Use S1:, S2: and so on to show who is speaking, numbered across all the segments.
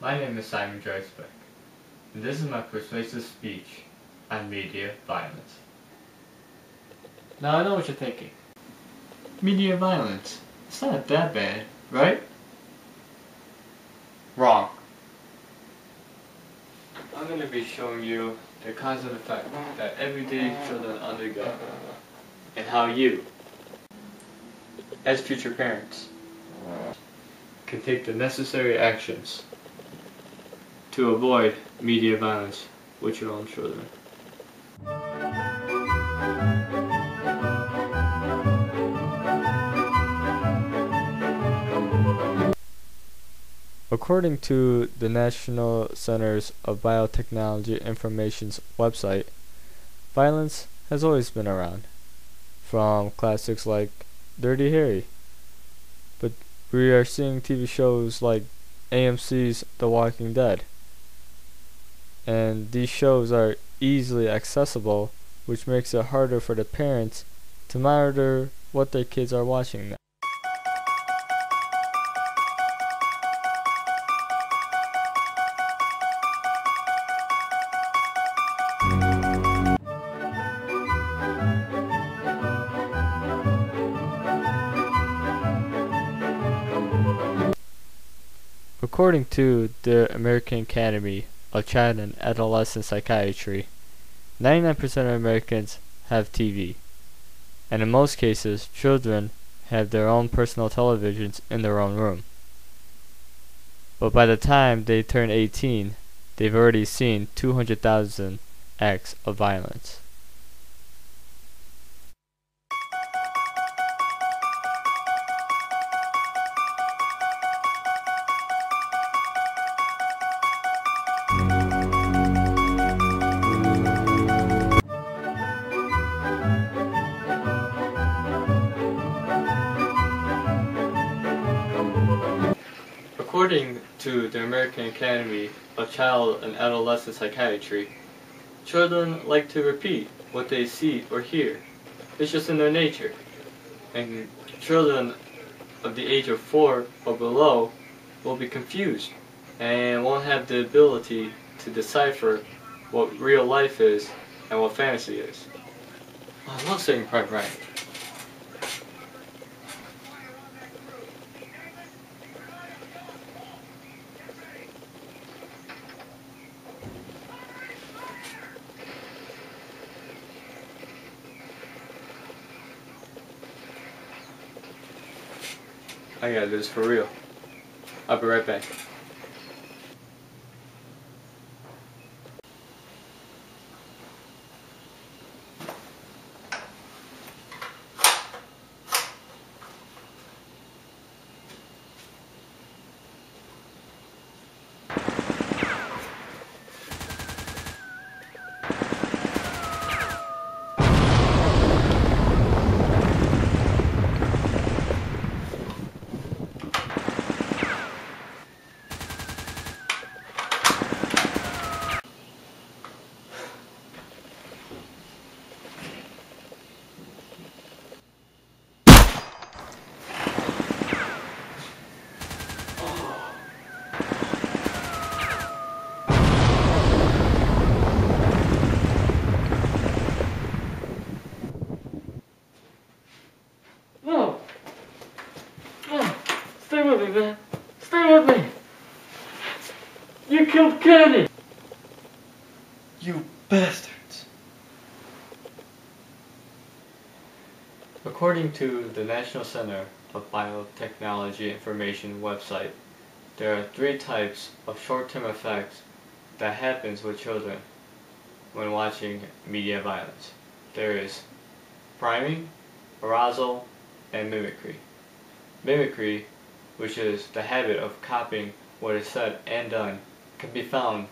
S1: My name is Simon Dreisbeck, and this is my persuasive speech on media violence. Now I know what you're thinking. Media violence, it's not that bad, right? Wrong. I'm going to be showing you the cause and effect that everyday children undergo, and how you, as future parents, can take the necessary actions to avoid media violence with your own children. According to the National Centers of Biotechnology Information's website, violence has always been around, from classics like Dirty Harry. But we are seeing TV shows like AMC's The Walking Dead. And these shows are easily accessible, which makes it harder for the parents to monitor what their kids are watching now. According to the American Academy of Child and Adolescent Psychiatry, 99% of Americans have TV, and in most cases, children have their own personal televisions in their own room. But by the time they turn 18, they've already seen 200,000 acts of violence. According to the American Academy of Child and Adolescent Psychiatry, children like to repeat what they see or hear. It's just in their nature. And children of the age of 4 or below will be confused and won't have the ability to decipher what real life is and what fantasy is. I love saying Private Ryan. I gotta do this for real. I'll be right back. Stay with me, man. Stay with me. You killed Kennedy. You bastards. According to the National Center of Biotechnology Information website, there are 3 types of short-term effects that happens with children when watching media violence. There is priming, arousal, and mimicry. Mimicry, which is the habit of copying what is said and done, can be found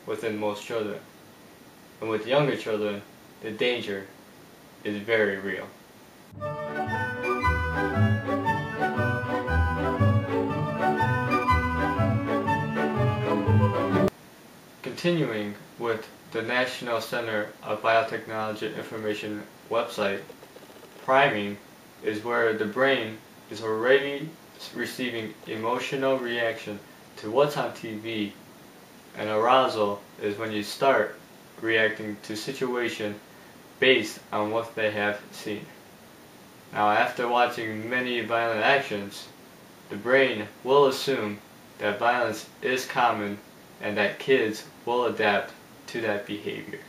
S1: within most children. And with younger children, the danger is very real. Continuing with the National Center of Biotechnology Information website, priming is where the brain is already receiving emotional reaction to what's on TV, and arousal is when you start reacting to situation based on what they have seen. Now, after watching many violent actions, the brain will assume that violence is common and that kids will adapt to that behavior.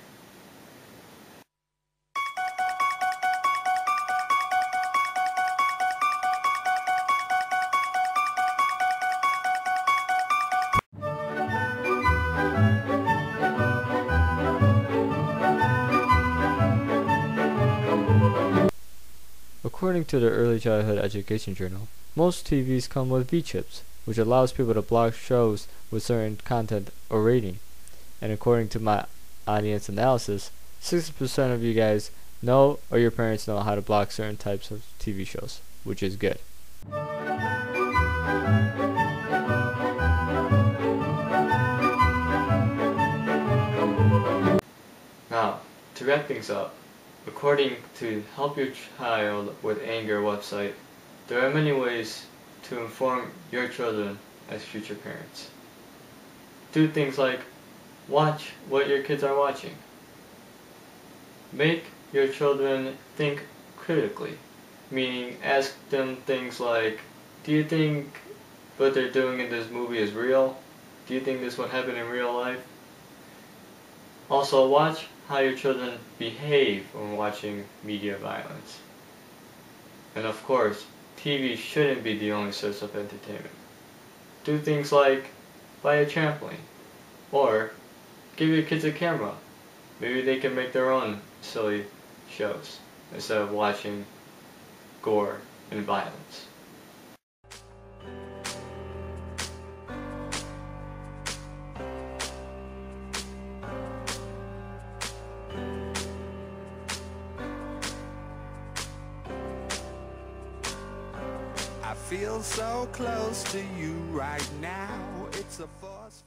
S2: According to the Early Childhood Education Journal, most TVs come with V-chips, which allows people to block shows with certain content or rating. And according to my audience analysis, 60% of you guys know or your parents know how to block certain types of TV shows, which is good.
S1: Now, to wrap things up, according to Help Your Child with Anger website, there are many ways to inform your children as future parents. Do things like watch what your kids are watching. Make your children think critically, meaning ask them things like, do you think what they're doing in this movie is real? Do you think this would happen in real life? Also, watch how your children behave when watching media violence. And of course, TV shouldn't be the only source of entertainment. Do things like buy a trampoline, or give your kids a camera. Maybe they can make their own silly shows instead of watching gore and violence.
S3: I feel so close to you right now. It's a force.